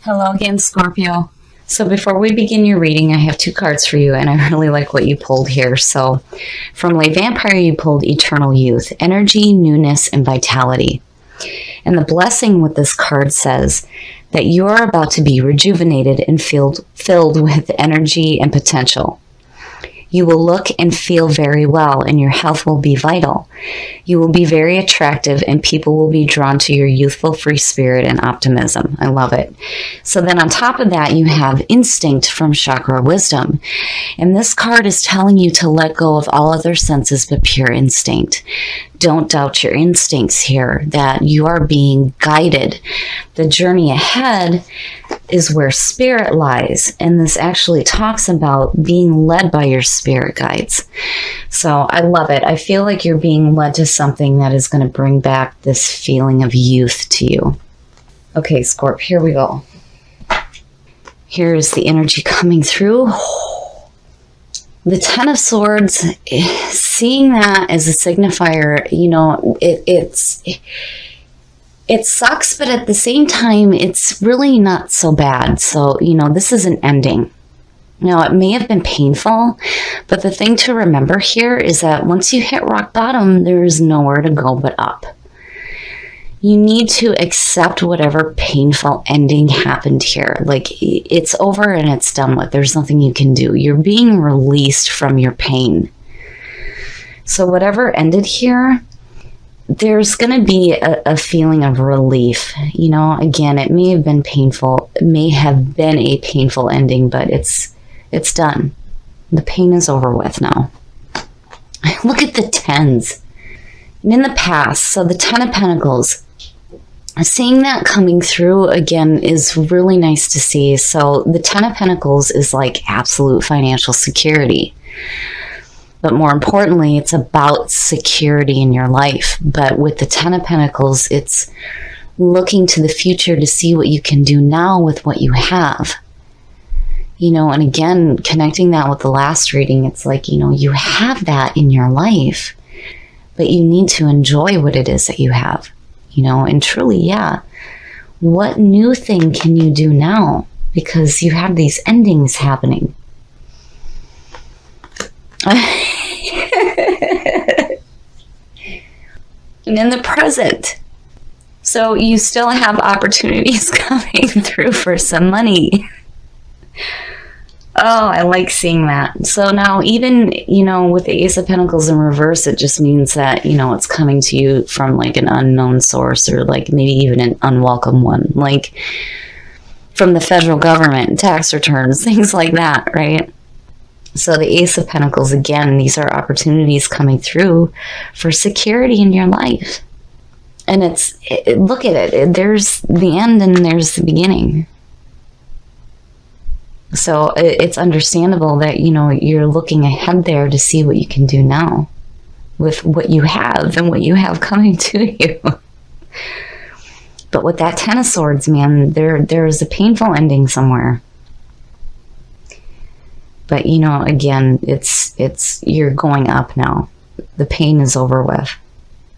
Hello again, Scorpio. So before we begin your reading, I have two cards for you, and I really like what you pulled here. So from Lay Vampire, you pulled Eternal Youth, Energy, Newness, and Vitality. And the blessing with this card says that you are about to be rejuvenated and filled with energy and potential. You will look and feel very well, and your health will be vital. You will be very attractive, and people will be drawn to your youthful free spirit and optimism. I love it. So then on top of that, you have Instinct from Chakra Wisdom. And this card is telling you to let go of all other senses but pure instinct. Don't doubt your instincts here, that you are being guided. The journey ahead is where spirit lies, and this actually talks about being led by your spirit guides. So I love it. I feel like you're being led to something that is going to bring back this feeling of youth to you. Okay, Scorp, here we go. Here is the energy coming through. The Ten of Swords, seeing that as a signifier, you know, it sucks, but at the same time, it's really not so bad. So, you know, this is an ending. Now, it may have been painful, but the thing to remember here is that once you hit rock bottom, there is nowhere to go but up. You need to accept whatever painful ending happened here. Like, it's over and it's done with. There's nothing you can do. You're being released from your pain. So whatever ended here, there's going to be a feeling of relief. You know, again, it may have been painful. It may have been a painful ending, but it's done. The pain is over with now. Look at the tens. And in the past, so the Ten of Pentacles, seeing that coming through again is really nice to see. So the Ten of Pentacles is like absolute financial security. But more importantly, it's about security in your life. But with the Ten of Pentacles, it's looking to the future to see what you can do now with what you have. You know, and again, connecting that with the last reading, it's like, you know, you have that in your life, but you need to enjoy what it is that you have. You know, and truly, yeah, what new thing can you do now? Because you have these endings happening. And in the present, so you still have opportunities coming through for some money. Oh, I like seeing that. So now even, you know, with the Ace of Pentacles in reverse, it just means that, you know, it's coming to you from like an unknown source, or like maybe even an unwelcome one, like from the federal government, tax returns, things like that, right? So the Ace of Pentacles, again, these are opportunities coming through for security in your life. And look at it. There's the end and there's the beginning. So it's understandable that, you know, you're looking ahead there to see what you can do now with what you have and what you have coming to you. But with that Ten of Swords, man, there is a painful ending somewhere. But, you know, again, you're going up now. The pain is over with.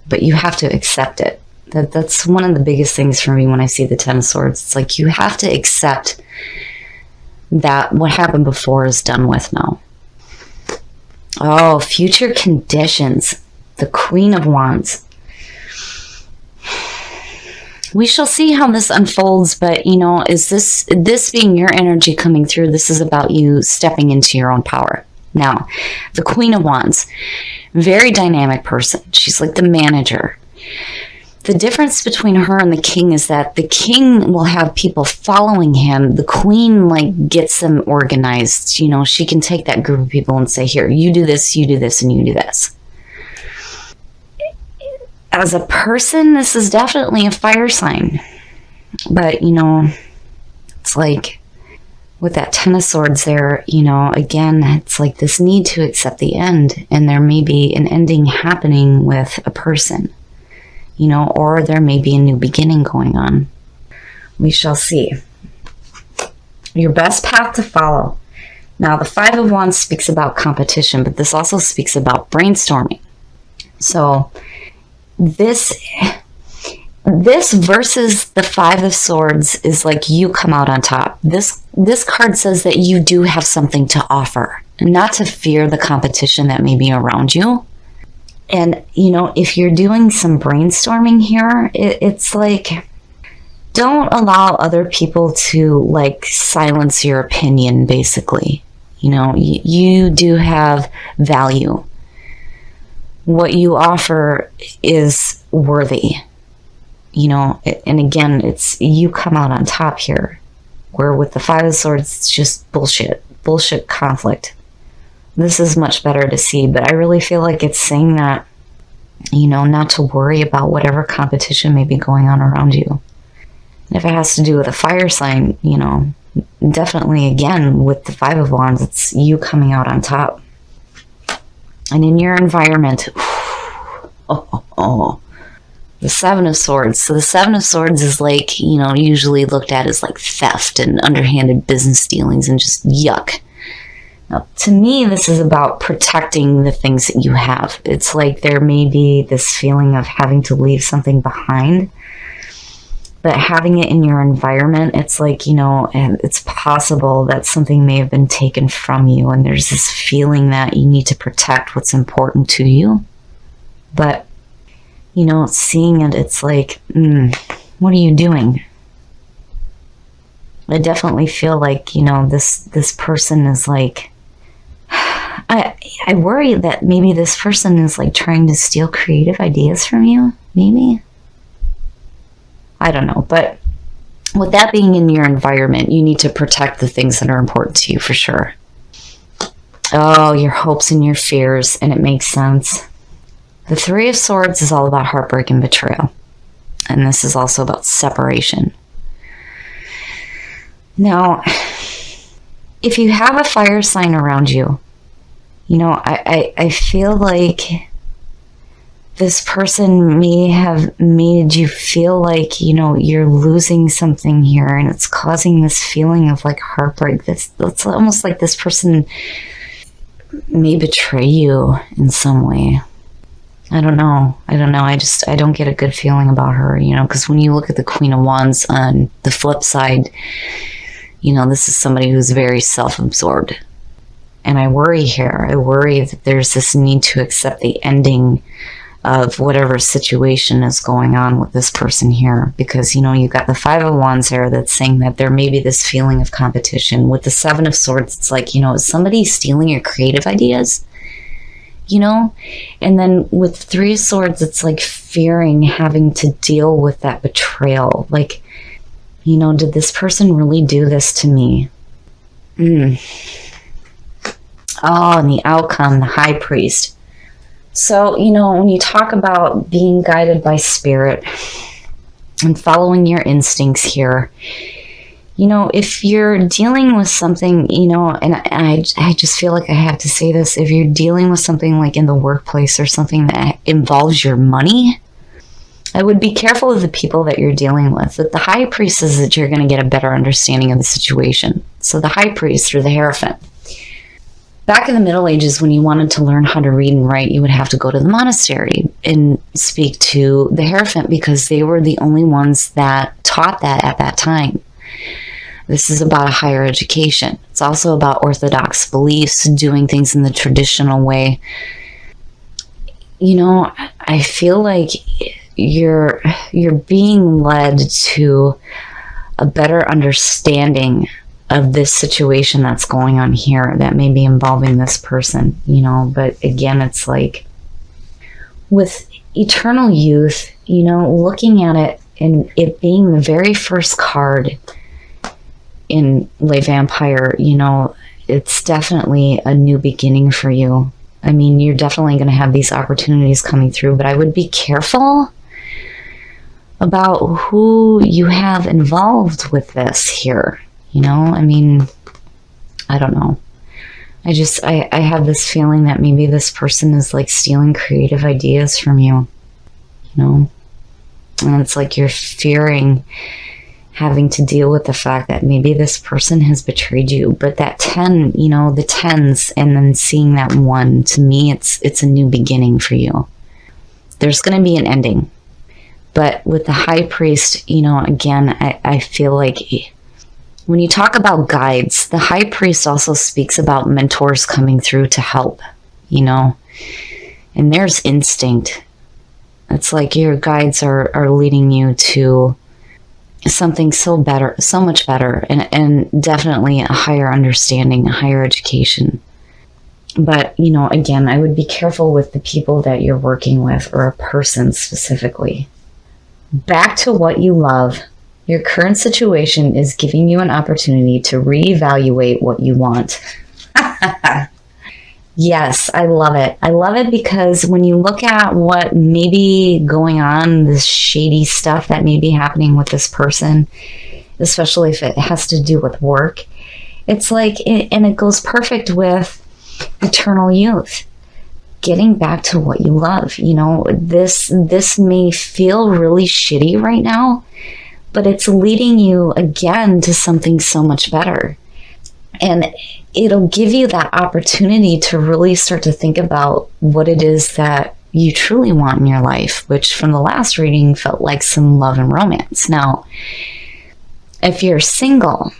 But you have to accept it. That's one of the biggest things for me when I see the Ten of Swords. It's like you have to accept that what happened before is done with now. Oh, future conditions. The Queen of Wands. We shall see how this unfolds, but, you know, is this being your energy coming through? This is about you stepping into your own power. Now, the Queen of Wands, very dynamic person. She's like the manager. The difference between her and the King is that the King will have people following him. The Queen, like, gets them organized. You know, she can take that group of people and say, here, you do this, and you do this. As a person, this is definitely a fire sign. But, you know, it's like with that Ten of Swords there, you know, again, it's like this need to accept the end. And there may be an ending happening with a person, you know, or there may be a new beginning going on. We shall see. Your best path to follow. Now, the Five of Wands speaks about competition, but this also speaks about brainstorming. So this This versus the Five of Swords is like you come out on top. This card says that you do have something to offer, not to fear the competition that may be around you. And, you know, if you're doing some brainstorming here, it's like, don't allow other people to like silence your opinion, basically. You know, you do have value. What you offer is worthy. You know, and again, it's you come out on top here. Where with the Five of Swords, it's just bullshit conflict. This is much better to see, but I really feel like it's saying that, you know, not to worry about whatever competition may be going on around you. And if it has to do with a fire sign, you know, definitely again with the Five of Wands, it's you coming out on top. And in your environment, the Seven of Swords. So the Seven of Swords is like, you know, usually looked at as like theft and underhanded business dealings and just yuck. Now, to me, this is about protecting the things that you have. It's like there may be this feeling of having to leave something behind, but having it in your environment, it's like, you know, and it's possible that something may have been taken from you, and there's this feeling that you need to protect what's important to you. But, you know, seeing it, it's like, what are you doing? I definitely feel like, you know, this person is like, I worry that maybe this person is like trying to steal creative ideas from you, maybe. I don't know, but with that being in your environment, you need to protect the things that are important to you for sure. Oh, your hopes and your fears, and it makes sense. The Three of Swords is all about heartbreak and betrayal, and this is also about separation. Now, if you have a fire sign around you, you know, I feel like this person may have made you feel like, you know, you're losing something here, and it's causing this feeling of like heartbreak. It's almost like this person may betray you in some way. I don't know. I don't get a good feeling about her, you know, because when you look at the Queen of Wands on the flip side, you know, this is somebody who's very self-absorbed. And I worry here. I worry that there's this need to accept the ending of whatever situation is going on with this person here. Because, you know, you got the Five of Wands here that's saying that there may be this feeling of competition. With the Seven of Swords, it's like, you know, is somebody stealing your creative ideas? You know? And then with Three of Swords, it's like fearing having to deal with that betrayal. Like, you know, did this person really do this to me? Oh, and the outcome, the High Priest. So, you know, when you talk about being guided by spirit and following your instincts here, you know, if you're dealing with something, you know, and I just feel like I have to say this, if you're dealing with something like in the workplace or something that involves your money, I would be careful of the people that you're dealing with. But the High Priest is that you're going to get a better understanding of the situation. So the High Priest or the Hierophant. Back in the Middle Ages, when you wanted to learn how to read and write, you would have to go to the monastery and speak to the Hierophant because they were the only ones that taught that at that time. This is about a higher education. It's also about orthodox beliefs, doing things in the traditional way. You know, I feel like you're being led to a better understanding of this situation that's going on here that may be involving this person, you know. But again, it's like with eternal youth, you know, looking at it and it being the very first card in Le Vampire, you know, it's definitely a new beginning for you. I mean, you're definitely going to have these opportunities coming through, but I would be careful about who you have involved with this here. You know, I mean, I don't know. I have this feeling that maybe this person is like stealing creative ideas from you, you know, and it's like you're fearing having to deal with the fact that maybe this person has betrayed you. But that 10, you know, the 10s and then seeing that 1, to me, it's a new beginning for you. There's going to be an ending. But with the high priest, again, I feel like when you talk about guides, the high priest also speaks about mentors coming through to help, and there's instinct. It's like your guides are leading you to something so much better, and definitely a higher understanding, a higher education. But, again, I would be careful with the people that you're working with, or a person specifically. Back to what you love. Your current situation is giving you an opportunity to reevaluate what you want. Yes, I love it. I love it because when you look at what may be going on, this shady stuff that may be happening with this person, especially if it has to do with work, it's like, and it goes perfect with eternal youth. Getting back to what you love. This may feel really shitty right now, but it's leading you again to something so much better. And it'll give you that opportunity to really start to think about what it is that you truly want in your life, which from the last reading felt like some love and romance. Now, if you're single,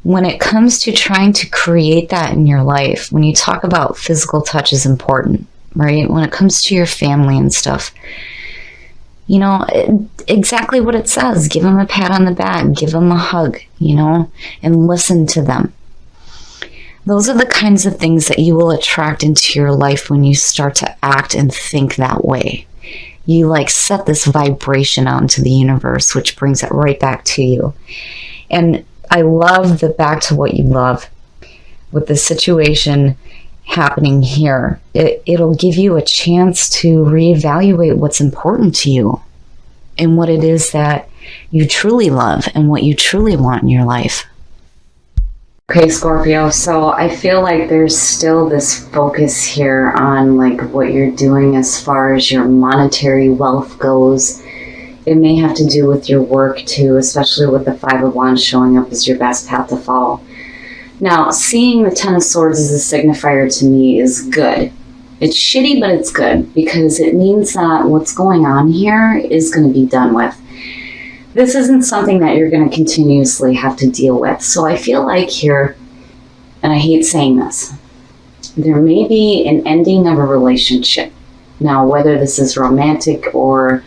when it comes to trying to create that in your life, when you talk about physical touch is important, right? When it comes to your family and stuff, exactly what it says. Give them a pat on the back, give them a hug, and listen to them. Those are the kinds of things that you will attract into your life when you start to act and think that way. You set this vibration out into the universe, which brings it right back to you. And I love the back to what you love with the situation happening here. It'll give you a chance to reevaluate what's important to you and what it is that you truly love and what you truly want in your life. Okay, Scorpio, so I feel like there's still this focus here on what you're doing as far as your monetary wealth goes. It may have to do with your work too, especially with the Five of Wands showing up as your best path to follow. Now, seeing the Ten of Swords as a signifier to me is good. It's shitty, but it's good because it means that what's going on here is going to be done with. This isn't something that you're going to continuously have to deal with. So I feel like here, and I hate saying this, there may be an ending of a relationship. Now, whether this is romantic or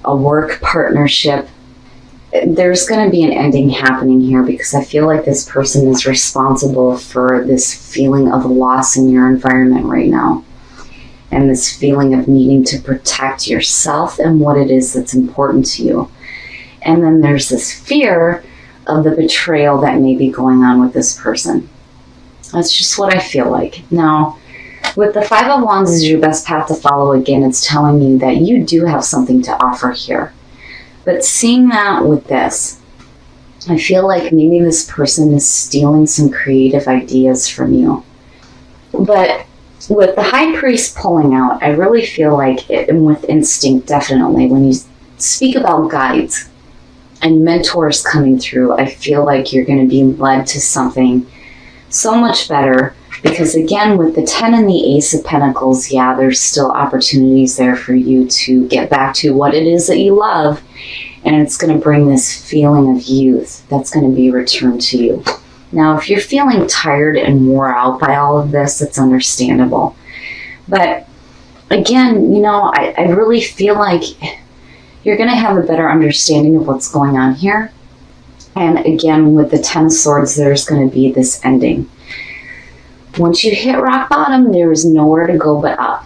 a work partnership, there's going to be an ending happening here because I feel like this person is responsible for this feeling of loss in your environment right now. And this feeling of needing to protect yourself and what it is that's important to you. And then there's this fear of the betrayal that may be going on with this person. That's just what I feel like. Now, with the Five of Wands as your best path to follow, again, it's telling you that you do have something to offer here. But seeing that with this, I feel like maybe this person is stealing some creative ideas from you. But with the High Priest pulling out, I really feel like, and with instinct definitely, when you speak about guides and mentors coming through, I feel like you're going to be led to something so much better. Because again, with the 10 and the Ace of Pentacles, yeah, there's still opportunities there for you to get back to what it is that you love. And it's going to bring this feeling of youth that's going to be returned to you. Now, if you're feeling tired and wore out by all of this, it's understandable. But again, I really feel like you're going to have a better understanding of what's going on here. And again, with the 10 of Swords, there's going to be this ending. Once you hit rock bottom, there is nowhere to go but up.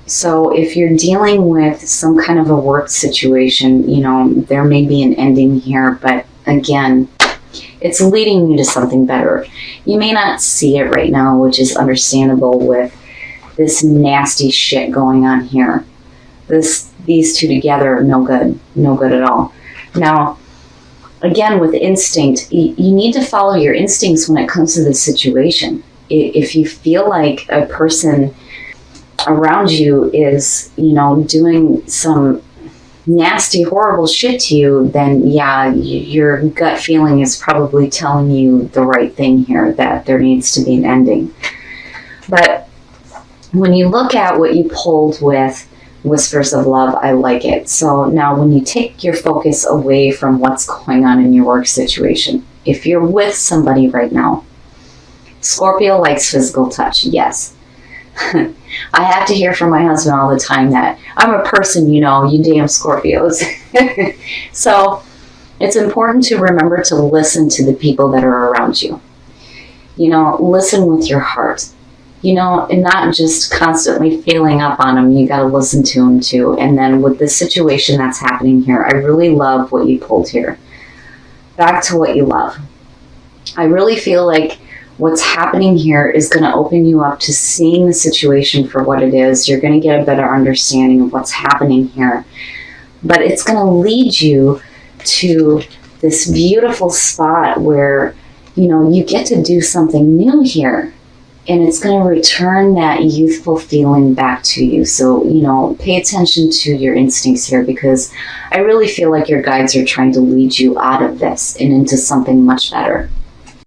So if you're dealing with some kind of a work situation, there may be an ending here, but again, it's leading you to something better. You may not see it right now, which is understandable with this nasty shit going on here. These two together, no good at all. Now, again, with instinct, you need to follow your instincts when it comes to this situation. If you feel like a person around you is, doing some nasty, horrible shit to you, then yeah, your gut feeling is probably telling you the right thing here, that there needs to be an ending. But when you look at what you pulled with Whispers of love, I like it. So now when you take your focus away from what's going on in your work situation, if you're with somebody right now, Scorpio likes physical touch, yes. I have to hear from my husband all the time that I'm a person, you damn Scorpios. So it's important to remember to listen to the people that are around you. Listen with your heart. And not just constantly feeling up on them. You got to listen to them too. And then with the situation that's happening here, I really love what you pulled here. Back to what you love. I really feel like what's happening here is going to open you up to seeing the situation for what it is. You're going to get a better understanding of what's happening here. But it's going to lead you to this beautiful spot where, you get to do something new here. And it's going to return that youthful feeling back to you. So, pay attention to your instincts here, because I really feel like your guides are trying to lead you out of this and into something much better.